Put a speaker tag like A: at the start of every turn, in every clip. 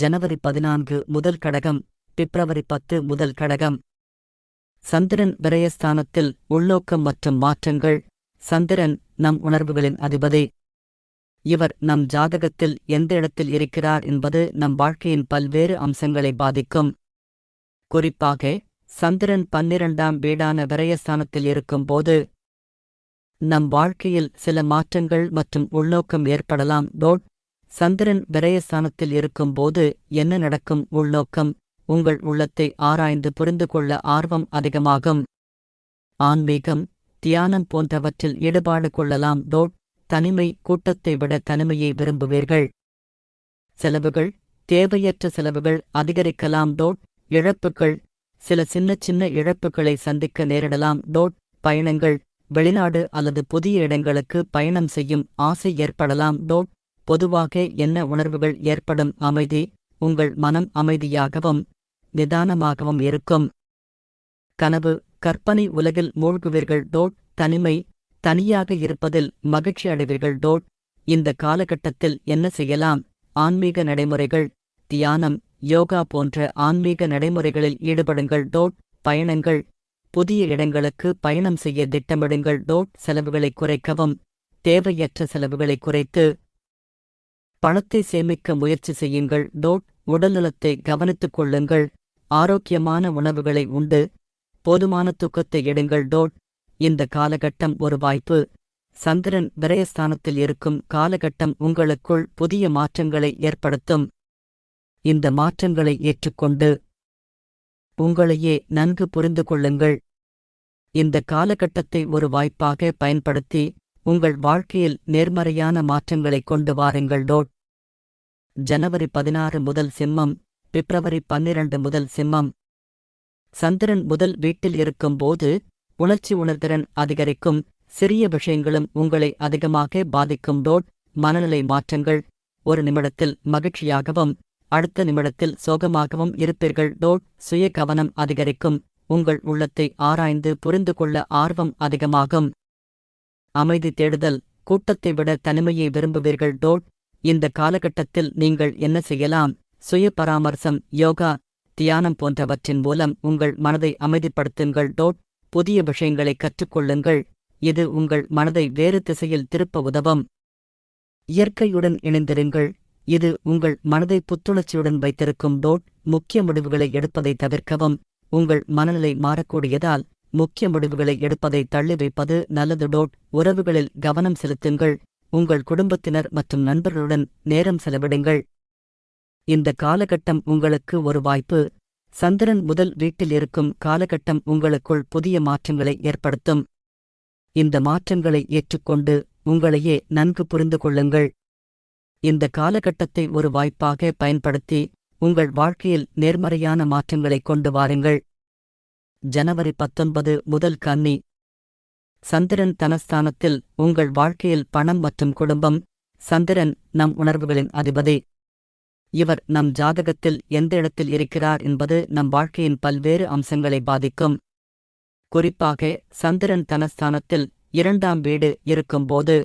A: ஜனவரி 14 முதல் கடகம், பிப்ரவரி 10 முதல் கடகம். சந்திரன் விரயஸ்தானத்தில் உள்நோக்கம் மற்றும் மாற்றங்கள். சந்திரன் நம் உணர்வுகளின் அதிபதி. இவர் நம் ஜாதகத்தில் எந்த இடத்தில் இருக்கிறார் என்பது நம் வாழ்க்கையின் பல்வேறு அம்சங்களை பாதிக்கும். குறிப்பாக சந்திரன் 12ஆம் வீடான விரயஸ்தானத்தில் இருக்கும்போது நம் வாழ்க்கையில் சில மாற்றங்கள் மற்றும் உள்நோக்கம் ஏற்படலாம். சந்திரன் விரயஸ்தானத்தில் இருக்கும்போது என்ன நடக்கும்? உள்நோக்கம். உங்கள் உள்ளத்தை ஆராய்ந்து புரிந்து கொள்ள ஆர்வம் அதிகமாகும். ஆன்மீகம், தியானம் போன்றவற்றில் ஈடுபாடு கொள்ளலாம். தனிமை. கூட்டத்தை விட தனிமையை விரும்புவீர்கள். செலவுகள். தேவையற்ற செலவுகள் அதிகரிக்கலாம். இழப்புகள். சில சின்ன இழப்புகளை சந்திக்க நேரிடலாம். பயணங்கள். வெளிநாடு அல்லது புதிய இடங்களுக்கு பயணம் செய்யும் ஆசை ஏற்படலாம். பொதுவாக என்ன உணர்வுகள் ஏற்படும்? அமைதி. உங்கள் மனம் அமைதியாகவும் நிதானமாகவும் இருக்கும். கனவு. கற்பனை உலகில் மூழ்குவீர்கள். தனிமை. தனியாக இருப்பதில் மகிழ்ச்சி அடைவீர்கள். இந்த காலகட்டத்தில் என்ன செய்யலாம்? ஆன்மீக நடைமுறைகள். தியானம், யோகா போன்ற ஆன்மீக நடைமுறைகளில் ஈடுபடுங்கள். பயணங்கள். புதிய இடங்களுக்கு பயணம் செய்ய திட்டமிடுங்கள். செலவுகளை குறைக்கவும். தேவையற்ற செலவுகளை குறைத்து பணத்தை சேமிக்க முயற்சி செய்யுங்கள். உடல்நலத்தை கவனித்துக் கொள்ளுங்கள். ஆரோக்கியமான உணவுகளை உண்டு போதுமான தூக்கத்தை எடுங்கள். இந்த காலகட்டம் ஒரு வாய்ப்பு. சந்திரன் விரயஸ்தானத்தில் இருக்கும் காலகட்டம் உங்களுக்குள் புதிய மாற்றங்களை ஏற்படுத்தும். இந்த மாற்றங்களை ஏற்றுக்கொண்டு உங்களையே நன்கு புரிந்து கொள்ளுங்கள். இந்த காலகட்டத்தை ஒரு வாய்ப்பாக பயன்படுத்தி உங்கள் வாழ்க்கையில் நேர்மறையான மாற்றங்களை கொண்டு வாருங்கள். ஜனவரி 16 முதல் சிம்மம், பிப்ரவரி 12 முதல் சிம்மம். சந்திரன் முதல் வீட்டில் இருக்கும்போது உணர்ச்சி உணர்திறன் அதிகரிக்கும். சிறிய விஷயங்களும் உங்களை அதிகமாக பாதிக்கும். மனநிலை மாற்றங்கள். ஒரு நிமிடத்தில் மகிழ்ச்சியாகவும் அடுத்த நிமிடத்தில் சோகமாகவும் இருப்பீர்கள். சுய கவனம் அதிகரிக்கும். உங்கள் உள்ளத்தை ஆராய்ந்து புரிந்து கொள்ள ஆர்வம் அதிகமாகும். அமைதி தேடுதல். கூட்டத்தை விட தனிமையை விரும்புவீர்கள். இந்த காலகட்டத்தில் நீங்கள் என்ன செய்யலாம்? சுய பராமர்சம், யோகா, தியானம் போன்றவற்றின் மூலம் உங்கள் மனதை அமைதிப்படுத்துங்கள். புதிய விஷயங்களை கற்றுக்கொள்ளுங்கள். இது உங்கள் மனதை வேறு திசையில் திருப்ப உதவும். இயற்கையுடன் இணைந்திருங்கள். இது உங்கள் மனதை புத்துணர்ச்சியுடன் வைத்திருக்கும். முக்கிய முடிவுகளை எடுப்பதை தவிர்க்கவும். உங்கள் மனநிலை மாறக்கூடியதால் முக்கிய முடிவுகளை எடுப்பதை தள்ளி வைப்பது நல்லது. உறவுகளில் கவனம் செலுத்துங்கள். உங்கள் குடும்பத்தினர் மற்றும் நண்பர்களுடன் நேரம் செலவிடுங்கள். இந்த காலகட்டம் உங்களுக்கு ஒரு வாய்ப்பு. சந்திரன் முதல் வீட்டில் இருக்கும் காலகட்டம் உங்களுக்குள் புதிய மாற்றங்களை ஏற்படுத்தும். இந்த மாற்றங்களை ஏற்றுக்கொண்டு உங்களையே நன்கு புரிந்து கொள்ளுங்கள். இந்த காலகட்டத்தை ஒரு வாய்ப்பாக பயன்படுத்தி உங்கள் வாழ்க்கையில் நேர்மறையான மாற்றங்களை கொண்டு வாருங்கள். ஜனவரி 19 முதல் கன்னி. சந்திரன் தனஸ்தானத்தில் உங்கள் வாழ்க்கையில் பணம் மற்றும் குடும்பம். சந்திரன் நம் உணர்வுகளின் அதிபதி. இவர் நம் ஜாதகத்தில் எந்த இடத்தில் இருக்கிறார் என்பது நம் வாழ்க்கையின் பல்வேறு அம்சங்களை பாதிக்கும். குறிப்பாக சந்திரன் தனஸ்தானத்தில் 2ஆம் வீடு இருக்கும்போது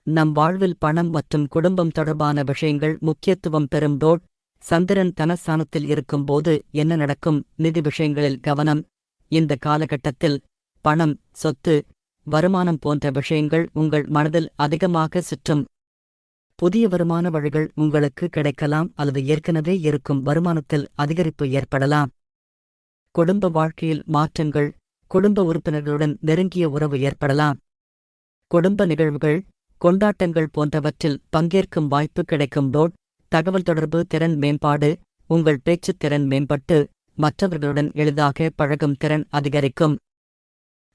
A: நம் வாழ்வில் பணம் மற்றும் குடும்பம் தொடர்பான விஷயங்கள் முக்கியத்துவம் பெறும். சந்திரன் தனஸ்தானத்தில் இருக்கும்போது என்ன நடக்கும்? நிதி விஷயங்களில் கவனம். இந்த காலகட்டத்தில் பணம், சொத்து, வருமானம் போன்ற விஷயங்கள் உங்கள் மனதில் அதிகமாக சுற்றும். புதிய வருமான வழிகள் உங்களுக்கு கிடைக்கலாம் அல்லது ஏற்கனவே இருக்கும் வருமானத்தில் அதிகரிப்பு ஏற்படலாம். குடும்ப வாழ்க்கையில் மாற்றங்கள். குடும்ப உறுப்பினர்களுடன் நெருங்கிய உறவு ஏற்படலாம். குடும்ப நிகழ்வுகள், கொண்டாட்டங்கள் போன்றவற்றில் பங்கேற்கும் வாய்ப்பு கிடைக்கும். தகவல் தொடர்பு திறன் மேம்பாடு. உங்கள் பேச்சுத் திறன் மேம்பட்டு மற்றவர்களுடன் எளிதாக பழகும் திறன் அதிகரிக்கும்.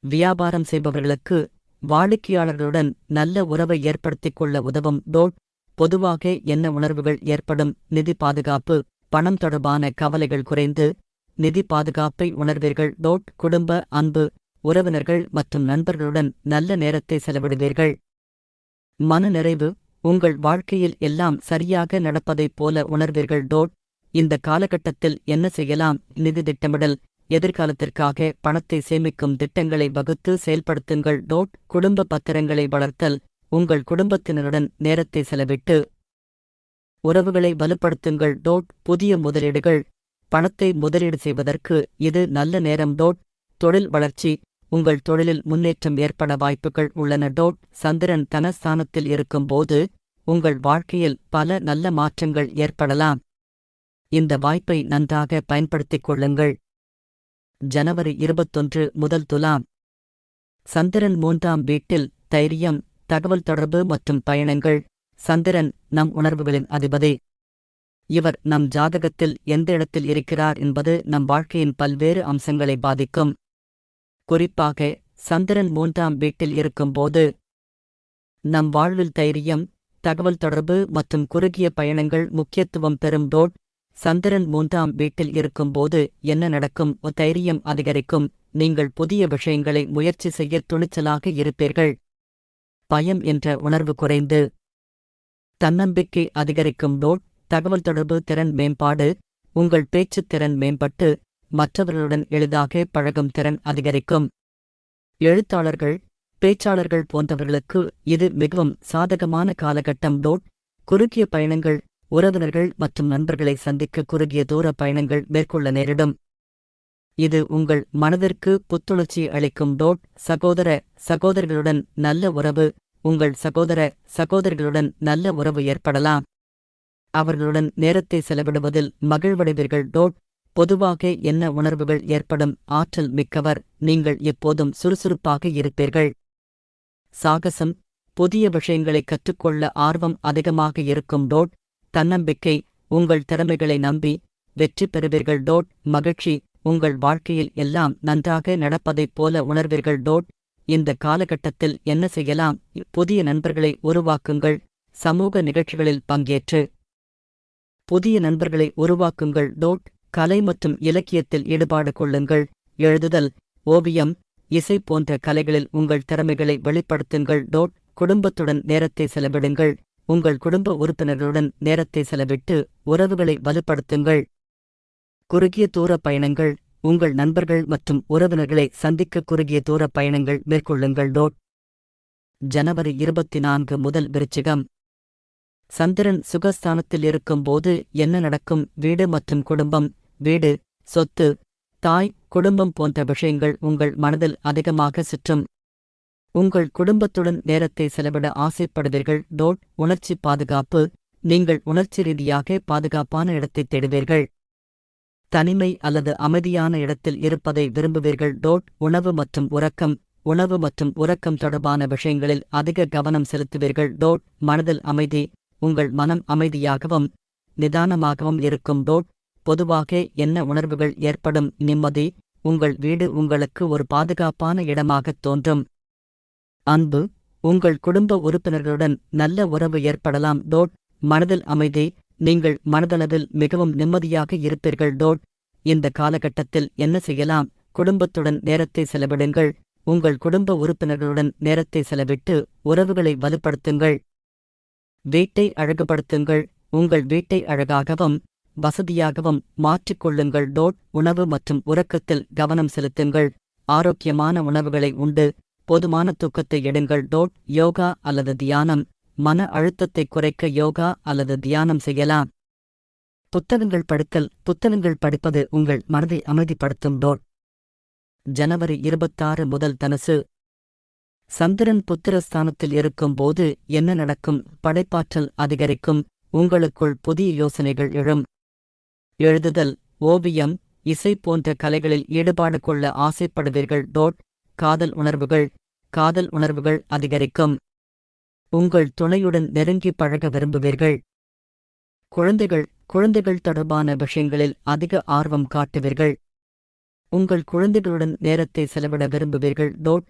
A: வியாபாரம் செய்பவர்களுக்கு வாடிக்கையாளர்களுடன் நல்ல உறவை ஏற்படுத்திக் கொள்ள உதவும். பொதுவாக என்ன உணர்வுகள் ஏற்படும்? நிதி பாதுகாப்பு. பணம் தொடர்பான கவலைகள் குறைந்து நிதி பாதுகாப்பை உணர்வீர்கள். குடும்ப அன்பு. உறவினர்கள் மற்றும் நண்பர்களுடன் நல்ல நேரத்தை செலவிடுவீர்கள். மன நிறைவு. உங்கள் வாழ்க்கையில் எல்லாம் சரியாக நடப்பதைப் போல உணர்வீர்கள். இந்த காலகட்டத்தில் என்ன செய்யலாம்? நிதி திட்டமிடல். எதிர்காலத்திற்காக பணத்தை சேமிக்கும் திட்டங்களை வகுத்து செயல்படுத்துங்கள். குடும்ப பத்திரங்களை வளர்த்தல். உங்கள் குடும்பத்தினருடன் நேரத்தை செலவிட்டு உறவுகளை வலுப்படுத்துங்கள். புதிய முதலீடுகள். பணத்தை முதலீடு செய்வதற்கு இது நல்ல நேரம். தொழில் வளர்ச்சி. உங்கள் தொழிலில் முன்னேற்றம் ஏற்பட வாய்ப்புகள் உள்ளன. சந்திரன் தனஸ்தானத்தில் இருக்கும்போது உங்கள் வாழ்க்கையில் பல நல்ல மாற்றங்கள் ஏற்படலாம். இந்த வாய்ப்பை நன்றாக பயன்படுத்திக் கொள்ளுங்கள். ஜனவரி 21 முதல் துலாம். சந்திரன் 3ஆம் வீட்டில். தைரியம், தகவல் தொடர்பு மற்றும் பயணங்கள். சந்திரன் நம் உணர்வுகளின் அதிபதி. இவர் நம் ஜாதகத்தில் எந்த இடத்தில் இருக்கிறார் என்பது நம் வாழ்க்கையின் பல்வேறு அம்சங்களை பாதிக்கும். குறிப்பாக சந்திரன் 3ஆம் வீட்டில் இருக்கும்போது நம் வாழ்வில் தைரியம், தகவல் தொடர்பு மற்றும் குறுகிய பயணங்கள் முக்கியத்துவம் பெறும். சந்திரன் 3ஆம் வீட்டில் இருக்கும்போது என்ன நடக்கும்? தைரியம் அதிகரிக்கும். நீங்கள் புதிய விஷயங்களை முயற்சி செய்ய துணிச்சலாக இருப்பீர்கள். பயம் என்ற உணர்வு குறைந்து தன்னம்பிக்கை அதிகரிக்கும். தகவல் தொடர்பு திறன் மேம்பாடு. உங்கள் பேச்சுத் திறன் மேம்பட்டு மற்றவர்களுடன் எளிதாக பழகும் திறன் அதிகரிக்கும். எழுத்தாளர்கள், பேச்சாளர்கள் போன்றவர்களுக்கு இது மிகவும் சாதகமான காலகட்டம். குறுகிய பயணங்கள். உறவினர்கள் மற்றும் நண்பர்களை சந்திக்க குறுகிய தூர பயணங்கள் மேற்கொள்ள நேரிடும். இது உங்கள் மனதிற்கு புத்துணர்ச்சி அளிக்கும். சகோதர சகோதரிகளுடன் நல்ல உறவு. உங்கள் சகோதர சகோதரிகளுடன் நல்ல உறவு ஏற்படலாம். அவர்களுடன் நேரத்தை செலவிடுவதில் மகிழ்வடைவீர்கள். பொதுவாக என்ன உணர்வுகள் ஏற்படும்? ஆற்றல் மிக்கவர். நீங்கள் எப்போதும் சுறுசுறுப்பாக இருப்பீர்கள். சாகசம். புதிய விஷயங்களை கற்றுக்கொள்ள ஆர்வம் அதிகமாக இருக்கும். தன்னம்பிக்கை. உங்கள் திறமைகளை நம்பி வெற்றி பெறுவீர்கள். மகிழ்ச்சி. உங்கள் வாழ்க்கையில் எல்லாம் நன்றாக நடப்பதைப் போல உணர்வீர்கள். இந்த காலகட்டத்தில் என்ன செய்யலாம்? புதிய நண்பர்களை உருவாக்குங்கள். சமூக நிகழ்ச்சிகளில் பங்கேற்று புதிய நண்பர்களை உருவாக்குங்கள். கலை மற்றும் இலக்கியத்தில் ஈடுபாடு கொள்ளுங்கள். எழுதுதல், ஓவியம், இசை போன்ற கலைகளில் உங்கள் திறமைகளை வெளிப்படுத்துங்கள். குடும்பத்துடன் நேரத்தை செலவிடுங்கள். உங்கள் குடும்ப உறுப்பினர்களுடன் நேரத்தை செலவிட்டு உறவுகளை வலுப்படுத்துங்கள். குறுகிய தூர பயணங்கள். உங்கள் நண்பர்கள் மற்றும் உறவினர்களை சந்திக்க குறுகிய தூர பயணங்கள் மேற்கொள்ளுங்கள். ஜனவரி 24 முதல் விருச்சிகம். சந்திரன் சுகஸ்தானத்தில் இருக்கும்போது என்ன நடக்கும்? வீடு மற்றும் குடும்பம். வீடு, சொத்து, தாய், குடும்பம் போன்ற விஷயங்கள் உங்கள் மனதில் அதிகமாக சுற்றும். உங்கள் குடும்பத்துடன் நேரத்தை செலவிட ஆசைப்படுவீர்கள். உணர்ச்சி பாதுகாப்பு. நீங்கள் உணர்ச்சி ரீதியாக பாதுகாப்பான இடத்தை தேடுவீர்கள். தனிமை அல்லது அமைதியான இடத்தில் இருப்பதை விரும்புவீர்கள். உணவு மற்றும் உறக்கம். உணவு மற்றும் உறக்கம் தொடர்பான விஷயங்களில் அதிக கவனம் செலுத்துவீர்கள். மனதில் அமைதி. உங்கள் மனம் அமைதியாகவும் நிதானமாகவும் இருக்கும். பொதுவாக என்ன உணர்வுகள் ஏற்படும்? நிம்மதி. உங்கள் வீடு உங்களுக்கு ஒரு பாதுகாப்பான இடமாகத் தோன்றும். அன்பு. உங்கள் குடும்ப உறுப்பினர்களுடன் நல்ல உறவு ஏற்படலாம். மனதில் அமைதி. நீங்கள் மனதளவில் மிகவும் நிம்மதியாக இருப்பீர்கள். இந்த காலகட்டத்தில் என்ன செய்யலாம்? குடும்பத்துடன் நேரத்தை செலவிடுங்கள். உங்கள் குடும்ப உறுப்பினர்களுடன் நேரத்தை செலவிட்டு உறவுகளை வலுப்படுத்துங்கள். வீட்டை அழகுபடுத்துங்கள். உங்கள் வீட்டை அழகாகவும் வசதியாகவும் மாற்றிக்கொள்ளுங்கள். உணவு மற்றும் உறக்கத்தில் கவனம் செலுத்துங்கள். ஆரோக்கியமான உணவுகளை உண்டு போதுமான தூக்கத்தை எடுங்கள். யோகா அல்லது தியானம். மன அழுத்தத்தை குறைக்க யோகா அல்லது தியானம் செய்யலாம். புத்தகங்கள் படித்தல். புத்தகங்கள் படிப்பது உங்கள் மனதை அமைதிப்படுத்தும். ஜனவரி 26 முதல் தனுசு. சந்திரன் புத்திரஸ்தானத்தில் இருக்கும்போது என்ன நடக்கும்? படைப்பாற்றல் அதிகரிக்கும். உங்களுக்குள் புதிய யோசனைகள் எழும். எழுதுதல், ஓவியம், இசை போன்ற கலைகளில் ஈடுபாடு கொள்ள ஆசைப்படுவீர்கள். காதல் உணர்வுகள். காதல் உணர்வுகள் அதிகரிக்கும். உங்கள் துணையுடன் நெருங்கி பழக விரும்புவீர்கள். குழந்தைகள் தொடர்பான விஷயங்களில் அதிக ஆர்வம் காட்டுவீர்கள். உங்கள் குழந்தைகளுடன் நேரத்தை செலவிட விரும்புவீர்கள்.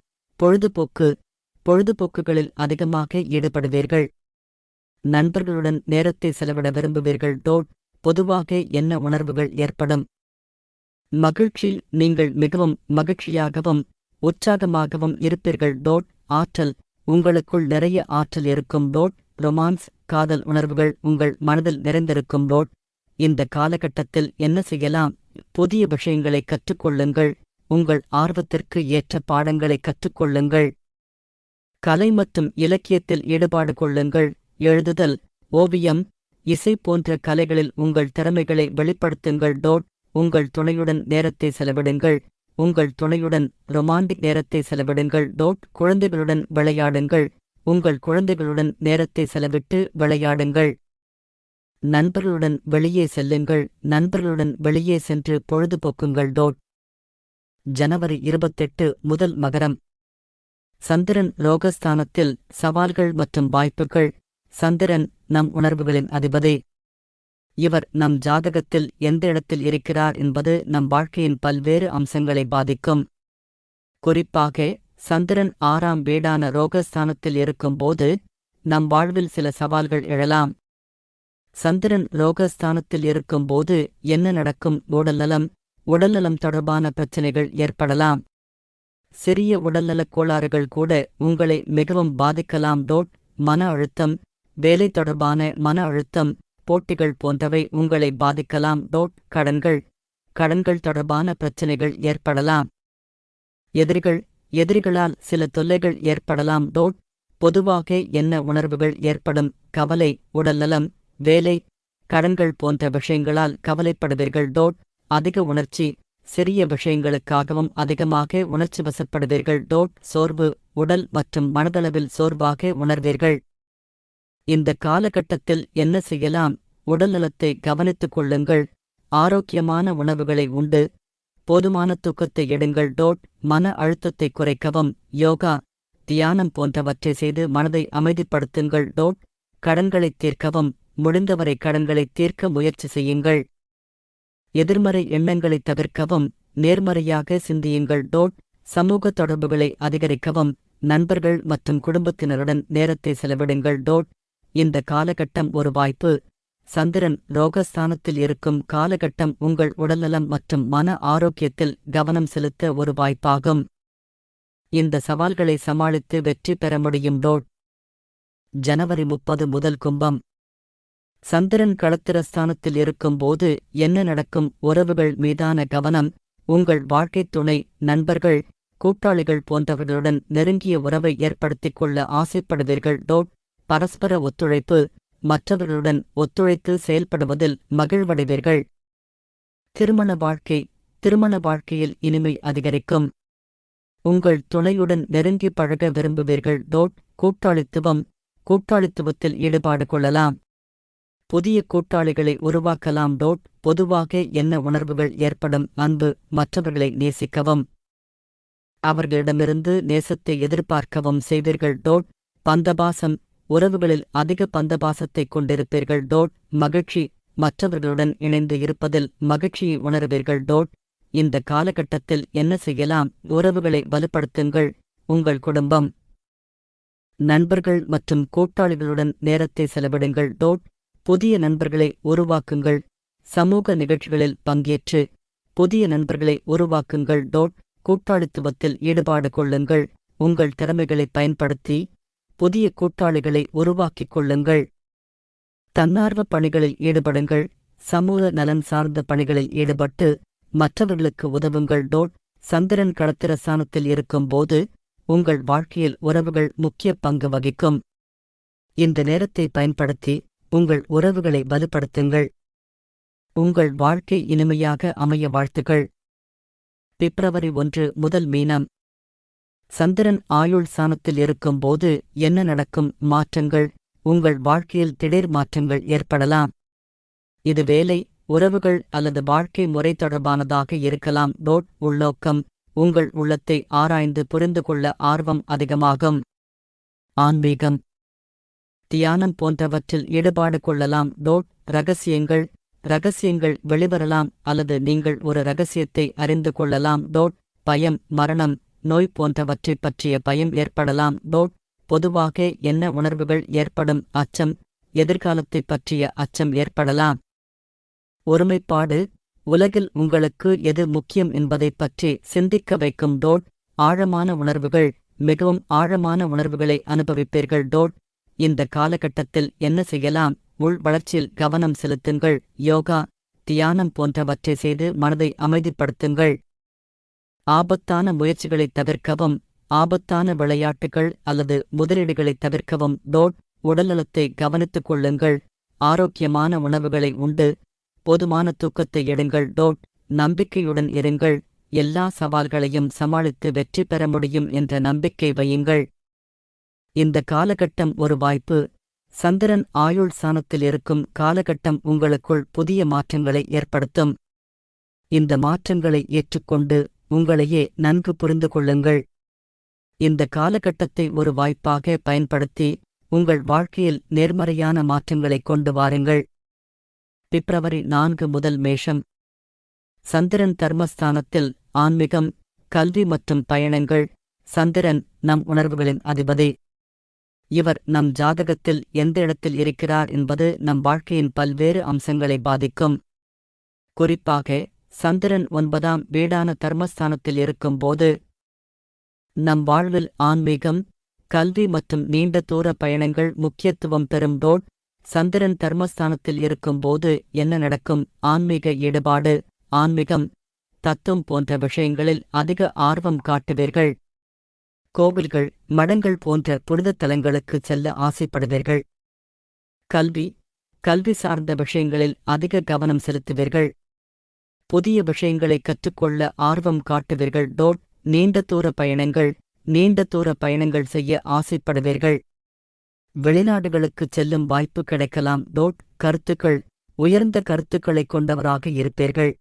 A: பொழுதுபோக்குகளில் அதிகமாக ஈடுபடுவீர்கள். நண்பர்களுடன் நேரத்தை செலவிட விரும்புவீர்கள். பொதுவாக என்ன உணர்வுகள் ஏற்படும்? மகிழ்ச்சி. நீங்கள் மிகவும் மகிழ்ச்சியாகவும் உற்சாகமாகவும் இருப்பீர்கள். ஆற்றல். உங்களுக்குள் நிறைய ஆற்றல் இருக்கும். ரொமான்ஸ். காதல் உணர்வுகள் உங்கள் மனதில் நிறைந்திருக்கும். இந்த காலகட்டத்தில் என்ன செய்யலாம்? புதிய விஷயங்களை கற்றுக்கொள்ளுங்கள். உங்கள் ஆர்வத்திற்கு ஏற்ற பாடங்களை கற்றுக்கொள்ளுங்கள். கலை மற்றும் இலக்கியத்தில் ஈடுபாடு கொள்ளுங்கள். எழுதுதல், ஓவியம், இசை போன்ற கலைகளில் உங்கள் திறமைகளை வெளிப்படுத்துங்கள். உங்கள் துணையுடன் நேரத்தை செலவிடுங்கள். உங்கள் துணையுடன் ரொமான்டிக் நேரத்தை செலவிடுங்கள். குழந்தைகளுடன் விளையாடுங்கள். உங்கள் குழந்தைகளுடன் நேரத்தை செலவிட்டு விளையாடுங்கள். நண்பர்களுடன் வெளியே செல்லுங்கள். நண்பர்களுடன் வெளியே சென்று பொழுதுபோக்குங்கள். ஜனவரி 28 முதல் மகரம். சந்திரன் ரோகஸ்தானத்தில் சவால்கள் மற்றும் வாய்ப்புகள். சந்திரன் நம் உணர்வுகளின் அதிபதி. இவர் நம் ஜாதகத்தில் எந்த இடத்தில் இருக்கிறார் என்பது நம் வாழ்க்கையின் பல்வேறு அம்சங்களை பாதிக்கும். குறிப்பாக சந்திரன் 6ஆம் வீடான ரோகஸ்தானத்தில் இருக்கும்போது நம் வாழ்வில் சில சவால்கள் எழலாம். சந்திரன் ரோகஸ்தானத்தில் இருக்கும்போது என்ன நடக்கும்? உடல்நலம் தொடர்பான பிரச்சினைகள் ஏற்படலாம். சிறிய உடல்நலக் கோளாறுகள் கூட உங்களை மிகவும் பாதிக்கலாம். மன அழுத்தம், வேலை தொடர்பான மன அழுத்தம், போட்டிகள் போன்றவை உங்களை பாதிக்கலாம். கடன்கள் தொடர்பான பிரச்சினைகள் ஏற்படலாம். எதிரிகளால் சில தொல்லைகள் ஏற்படலாம். பொதுவாக என்ன உணர்வுகள் ஏற்படும்? கவலை, உடல்நலம், வேலை, கடன்கள் போன்ற விஷயங்களால் கவலைப்படுவீர்கள். அதிக உணர்ச்சி, சிறிய விஷயங்களுக்காகவும் அதிகமாக உணர்ச்சி வசப்படுவீர்கள். சோர்வு, உடல் மற்றும் மனதளவில் சோர்வாக உணர்வீர்கள். இந்த காலகட்டத்தில் என்ன செய்யலாம்? உடல்நலத்தை கவனித்துக் கொள்ளுங்கள். ஆரோக்கியமான உணவுகளை உண்டு போதுமான தூக்கத்தை எடுங்கள். மன அழுத்தத்தை குறைக்கவும் யோகா, தியானம் போன்றவற்றை செய்து மனதை அமைதிப்படுத்துங்கள். கடன்களைத் தீர்க்கவும் முடிந்தவரை கடன்களை தீர்க்க முயற்சி செய்யுங்கள். எதிர்மறை எண்ணங்களை தவிர்க்கவும் நேர்மறையாக சிந்தியுங்கள். சமூக தொடர்புகளை அதிகரிக்கவும் நண்பர்கள் மற்றும் குடும்பத்தினருடன் நேரத்தை செலவிடுங்கள். இந்த காலகட்டம் ஒரு வாய்ப்பு. சந்திரன் ரோகஸ்தானத்தில் இருக்கும் காலகட்டம் உங்கள் உடல்நலம் மற்றும் மன ஆரோக்கியத்தில் கவனம் செலுத்த ஒரு வாய்ப்பாகும். இந்த சவால்களை சமாளித்து வெற்றி பெற முடியும். ஜனவரி 30 முதல் கும்பம். சந்திரன் களத்திரஸ்தானத்தில் இருக்கும்போது என்ன நடக்கும்? உறவுகள் மீதான கவனம். உங்கள் வாழ்க்கைத் துணை, நண்பர்கள், கூட்டாளிகள் போன்றவர்களுடன் நெருங்கிய உறவை ஏற்படுத்திக் கொள்ள ஆசைப்படுவீர்கள். பரஸ்பர ஒத்துழைப்பு, மற்றவர்களுடன் ஒத்துழைத்து செயல்படுவதில் மகிழ்வடைவீர்கள். திருமண வாழ்க்கையில் இனிமை அதிகரிக்கும். உங்கள் துணையுடன் நெருங்கி பழக விரும்புவீர்கள். கூட்டாளித்துவத்தில் ஈடுபாடு கொள்ளலாம். புதிய கூட்டாளிகளை உருவாக்கலாம். பொதுவாக என்ன உணர்வுகள் ஏற்படும்? அன்பு, மற்றவர்களை நேசிக்கவும் அவர்களிடமிருந்து நேசத்தை எதிர்பார்க்கவும் செய்வீர்கள். பந்தபாசம், உறவுகளில் அதிக பந்தபாசத்தைக் கொண்டிருப்பீர்கள். மகிழ்ச்சி, மற்றவர்களுடன் இணைந்து இருப்பதில் மகிழ்ச்சியை உணர்வீர்கள். இந்த காலகட்டத்தில் என்ன செய்யலாம்? உறவுகளை வலுப்படுத்துங்கள். உங்கள் குடும்பம், நண்பர்கள் மற்றும் கூட்டாளிகளுடன் நேரத்தை செலவிடுங்கள். புதிய நண்பர்களை உருவாக்குங்கள். சமூக நிகழ்ச்சிகளில் பங்கேற்று புதிய நண்பர்களை உருவாக்குங்கள். கூட்டாளித்துவத்தில் ஈடுபாடு கொள்ளுங்கள். உங்கள் திறமைகளை பயன்படுத்தி புதிய கூட்டாளிகளை உருவாக்கிக் கொள்ளுங்கள். தன்னார்வ பணிகளில் ஈடுபடுங்கள். சமூக நலன் சார்ந்த பணிகளில் ஈடுபட்டு மற்றவர்களுக்கு உதவுங்கள். சந்திரன் களத்திரஸ்தானத்தில் இருக்கும்போது உங்கள் வாழ்க்கையில் உறவுகள் முக்கிய பங்கு வகிக்கும். இந்த நேரத்தை பயன்படுத்தி உங்கள் உறவுகளை வலுப்படுத்துங்கள். உங்கள் வாழ்க்கை இனிமையாக அமைய வாழ்த்துக்கள். பிப்ரவரி 1 முதல் மீனம். சந்திரன் ஆயுள் ஸ்தானத்தில் இருக்கும்போது என்ன நடக்கும்? மாற்றங்கள். உங்கள் வாழ்க்கையில் திடீர் மாற்றங்கள் ஏற்படலாம். இது வேலை, உறவுகள் அல்லது வாழ்க்கை முறை தொடர்பானதாக இருக்கலாம். உள்நோக்கம், உங்கள் உள்ளத்தை ஆராய்ந்து புரிந்து கொள்ள ஆர்வம் அதிகமாகும். ஆன்மீகம், தியானம் போன்றவற்றில் ஈடுபாடு கொள்ளலாம். ரகசியங்கள் வெளிவரலாம் அல்லது நீங்கள் ஒரு ரகசியத்தை அறிந்து கொள்ளலாம். பயம், மரணம், நோய் போன்றவற்றைப் பற்றிய பயம் ஏற்படலாம். பொதுவாக என்ன உணர்வுகள் ஏற்படும்? அச்சம், எதிர்காலத்தைப் பற்றிய அச்சம் ஏற்படலாம். ஒருமைப்பாடு, உலகில் உங்களுக்கு எது முக்கியம் என்பதைப் பற்றி சிந்திக்க வைக்கும். ஆழமான உணர்வுகள், மிகவும் ஆழமான உணர்வுகளை அனுபவிப்பீர்கள். இந்த காலகட்டத்தில் என்ன செய்யலாம்? உள் வளர்ச்சியில் கவனம் செலுத்துங்கள். யோகா, தியானம் போன்றவற்றை செய்து மனதை அமைதிப்படுத்துங்கள். ஆபத்தான முயற்சிகளைத் தவிர்க்கவும் ஆபத்தான விளையாட்டுகள் அல்லது முதலீடுகளைத் தவிர்க்கவும். உடல்நலத்தை கவனித்துக் கொள்ளுங்கள். ஆரோக்கியமான உணவுகளை உண்டு போதுமான தூக்கத்தை எடுங்கள். நம்பிக்கையுடன் இருங்கள். எல்லா சவால்களையும் சமாளித்து வெற்றி பெற முடியும் என்ற நம்பிக்கை வையுங்கள். இந்த காலகட்டம் ஒரு வாய்ப்பு. சந்திரன் ஆயுள் ஸ்தானத்தில் இருக்கும் காலகட்டம் உங்களுக்குள் புதிய மாற்றங்களை ஏற்படுத்தும். இந்த மாற்றங்களை ஏற்றுக்கொண்டு உங்களையே நன்கு புரிந்து கொள்ளுங்கள். இந்த காலகட்டத்தை ஒரு வாய்ப்பாக பயன்படுத்தி உங்கள் வாழ்க்கையில் நேர்மறையான மாற்றங்களை கொண்டு வாருங்கள். பிப்ரவரி 4 முதல் மேஷம். சந்திரன் தர்மஸ்தானத்தில் ஆன்மீகம், கல்வி மற்றும் பயணங்கள். சந்திரன் நம் உணர்வுகளின் அதிபதி. இவர் நம் ஜாதகத்தில் எந்த இடத்தில் இருக்கிறார் என்பது நம் வாழ்க்கையின் பல்வேறு அம்சங்களை பாதிக்கும். குறிப்பாக சந்திரன் 9ஆம் வீடான தர்மஸ்தானத்தில் இருக்கும்போது நம் வாழ்வில் ஆன்மீகம், கல்வி மற்றும் நீண்ட தூர பயணங்கள் முக்கியத்துவம் பெறும். சந்திரன் தர்மஸ்தானத்தில் இருக்கும்போது என்ன நடக்கும்? ஆன்மீக ஈடுபாடு, ஆன்மீகம், தத்துவம் போன்ற விஷயங்களில் அதிக ஆர்வம் காட்டுவீர்கள். கோவில்கள், மடங்கள் போன்ற புனிதத் தலங்களுக்குச் செல்ல ஆசைப்படுவீர்கள். கல்வி சார்ந்த விஷயங்களில் அதிக கவனம் செலுத்துவீர்கள். புதிய விஷயங்களை கற்றுக்கொள்ள ஆர்வம் காட்டுவீர்கள். நீண்ட தூர பயணங்கள் செய்ய ஆசைப்படுவீர்கள். வெளிநாடுகளுக்குச் செல்லும் வாய்ப்பு கிடைக்கலாம். கருத்துக்கள், உயர்ந்த கருத்துக்களைக் கொண்டவராக இருப்பீர்கள்.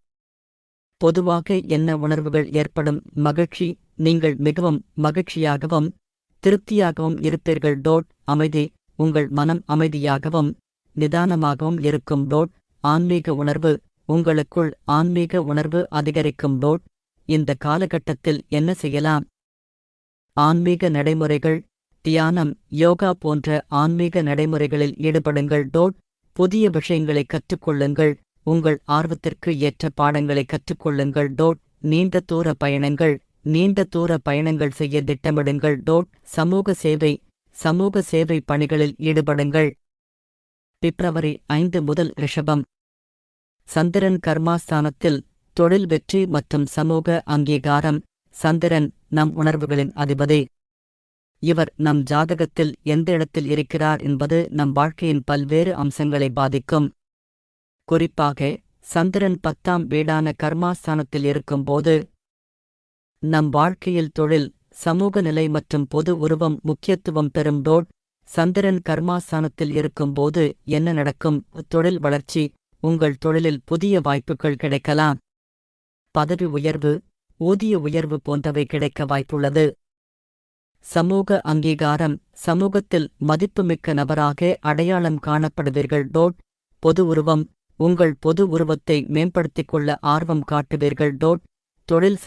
A: பொதுவாக என்ன உணர்வுகள் ஏற்படும்? மகிழ்ச்சி, நீங்கள் மிகவும் மகிழ்ச்சியாகவும் திருப்தியாகவும் இருப்பீர்கள். அமைதி, உங்கள் மனம் அமைதியாகவும் நிதானமாகவும் இருக்கும். ஆன்மீக உணர்வு, உங்களுக்குள் ஆன்மீக உணர்வு அதிகரிக்கும். இந்த காலகட்டத்தில் என்ன செய்யலாம்? ஆன்மீக நடைமுறைகள், தியானம், யோகா போன்ற ஆன்மீக நடைமுறைகளில் ஈடுபடுங்கள். புதிய விஷயங்களை கற்றுக்கொள்ளுங்கள். உங்கள் ஆர்வத்திற்கு ஏற்ற பாடங்களை கற்றுக்கொள்ளுங்கள். நீண்ட தூர பயணங்கள் செய்ய திட்டமிடுங்கள். சமூக சேவை பணிகளில் ஈடுபடுங்கள். பிப்ரவரி 5 முதல் ரிஷபம். சந்திரன் கர்மாஸ்தானத்தில் தொழில் வெற்றி மற்றும் சமூக அங்கீகாரம். சந்திரன் நம் உணர்வுகளின் அதிபதி. இவர் நம் ஜாதகத்தில் எந்த இடத்தில் இருக்கிறார் என்பது நம் வாழ்க்கையின் பல்வேறு அம்சங்களை பாதிக்கும். குறிப்பாக சந்திரன் 10ஆம் வீடான கர்மாஸ்தானத்தில் இருக்கும்போது நம் வாழ்க்கையில் தொழில், சமூக நிலை மற்றும் பொது உருவம் முக்கியத்துவம் பெறும். சந்திரன் கர்மாஸ்தானத்தில் இருக்கும்போது என்ன நடக்கும்? தொழில் வளர்ச்சி, உங்கள் தொழிலில் புதிய வாய்ப்புகள் கிடைக்கலாம். பதவி உயர்வு, ஊதிய உயர்வு போன்றவை கிடைக்க வாய்ப்புள்ளது. சமூக அங்கீகாரம், சமூகத்தில் மதிப்புமிக்க நபராக அடையாளம் காணப்படுவீர்கள். பொது உருவம், உங்கள் பொது உருவத்தை மேம்படுத்திக் கொள்ள ஆர்வம் காட்டுவீர்கள். தொழில்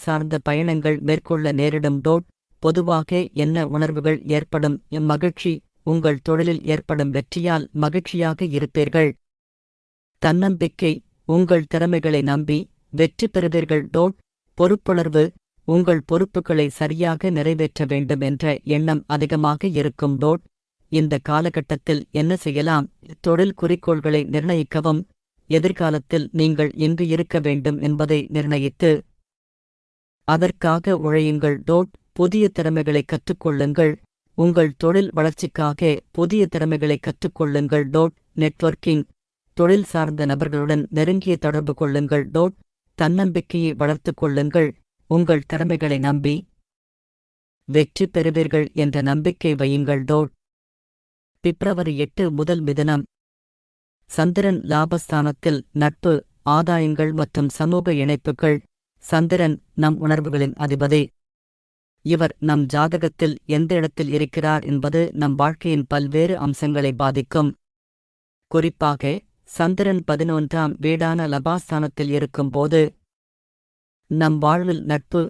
A: சார்ந்த பயணங்கள் மேற்கொள்ள நேரிடும். பொதுவாக என்ன உணர்வுகள் ஏற்படும்? மகிழ்ச்சி, உங்கள் தொழிலில் ஏற்படும் வெற்றியால் மகிழ்ச்சியாக இருப்பீர்கள். தன்னம்பிக்கை, உங்கள் திறமைகளை நம்பி வெற்றி பெறுவீர்கள். பொறுப்புணர்வு, உங்கள் பொறுப்புகளை சரியாக நிறைவேற்ற வேண்டும் என்ற எண்ணம் அதிகமாக இருக்கும். இந்த காலகட்டத்தில் என்ன செய்யலாம்? தொழில் குறிக்கோள்களை நிர்ணயிக்கவும். எதிர்காலத்தில் நீங்கள் எங்கு இருக்க வேண்டும் என்பதை நிர்ணயித்து அதற்காக உழையுங்கள். புதிய திறமைகளை கற்றுக்கொள்ளுங்கள். உங்கள் தொழில் வளர்ச்சிக்காக புதிய திறமைகளை கற்றுக்கொள்ளுங்கள். நெட்வொர்க்கிங், தொழில் சார்ந்த நபர்களுடன் நெருங்கிய தொடர்பு கொள்ளுங்கள். தன்னம்பிக்கையை வளர்த்துக் கொள்ளுங்கள். உங்கள் திறமைகளை நம்பி வெற்றி பெறுவீர்கள் என்ற நம்பிக்கை வையுங்கள். பிப்ரவரி 8 முதல் மிதுனம். சந்திரன் லாபஸ்தானத்தில் நட்பு, ஆதாயங்கள் மற்றும் சமூக இணைப்புகள். சந்திரன் நம் உணர்வுகளின் அதிபதி. இவர் நம் ஜாதகத்தில் எந்த இடத்தில் இருக்கிறார் என்பது நம் வாழ்க்கையின் பல்வேறு அம்சங்களை பாதிக்கும். குறிப்பாக சந்திரன் 11ஆம் வீடான லாபஸ்தானத்தில் இருக்கும்போது நம் வாழ்வில் நட்பு,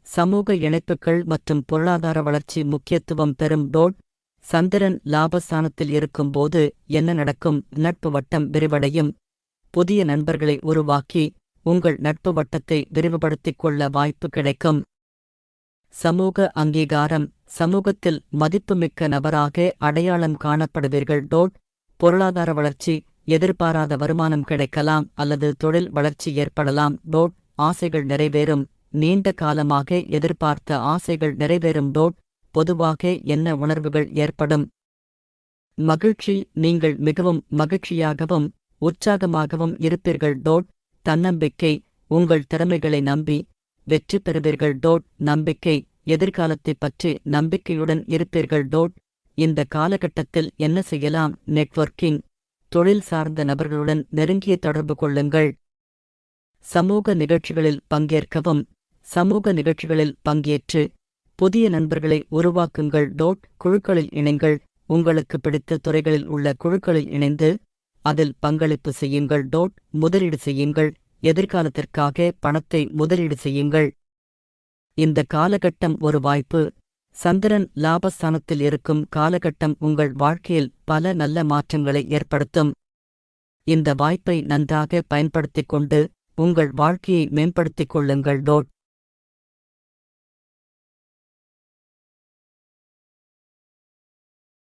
A: சமூக இணைப்புகள் மற்றும் பொருளாதார வளர்ச்சி முக்கியத்துவம் பெறும். சந்திரன் லாபஸ்தானத்தில் இருக்கும்போது என்ன நடக்கும்? நட்பு வட்டம் விரிவடையும். புதிய நண்பர்களை உருவாக்கி உங்கள் நட்பு வட்டத்தை விரிவுபடுத்திக் கொள்ள வாய்ப்பு கிடைக்கும். சமூக அங்கீகாரம், சமூகத்தில் மதிப்புமிக்க நபராக அடையாளம் காணப்படுவீர்கள். பொருளாதார வளர்ச்சி, எதிர்பாராத வருமானம் கிடைக்கலாம் அல்லது தொழில் வளர்ச்சி ஏற்படலாம். ஆசைகள் நிறைவேறும், நீண்ட காலமாக எதிர்பார்த்த ஆசைகள் நிறைவேறும். பொதுவாக என்ன உணர்வுகள் ஏற்படும்? மகிழ்ச்சி நீங்கள் மிகவும் மகிழ்ச்சியாகவும் உற்சாகமாகவும் இருப்பீர்கள். தன்னம்பிக்கை உங்கள் திறமைகளை நம்பி வெற்றி பெறுவீர்கள். நம்பிக்கை எதிர்காலத்தைப் பற்றி நம்பிக்கையுடன் இருப்பீர்கள். இந்த காலகட்டத்தில் என்ன செய்யலாம்? நெட்வொர்க்கிங் தொழில் சார்ந்த நபர்களுடன் நெருங்கிய தொடர்பு கொள்ளுங்கள். சமூக நிகழ்ச்சிகளில் பங்கேற்கவும் சமூக நிகழ்ச்சிகளில் பங்கேற்று புதிய நண்பர்களை உருவாக்குங்கள். குழுக்களில் இணைங்கள் உங்களுக்கு பிடித்த துறைகளில் உள்ள குழுக்களில் இணைந்து அதில் பங்களிப்பு செய்யுங்கள். முதலீடு செய்யுங்கள் எதிர்காலத்திற்காக பணத்தை முதலீடு செய்யுங்கள். இந்த காலகட்டம் ஒரு வாய்ப்பு. சந்திரன் லாபஸ்தானத்தில் இருக்கும் காலகட்டம் உங்கள் வாழ்க்கையில் பல நல்ல மாற்றங்களை ஏற்படுத்தும். இந்த வாய்ப்பை நன்றாக பயன்படுத்திக் கொண்டு உங்கள் வாழ்க்கையை மேம்படுத்திக் கொள்ளுங்கள்.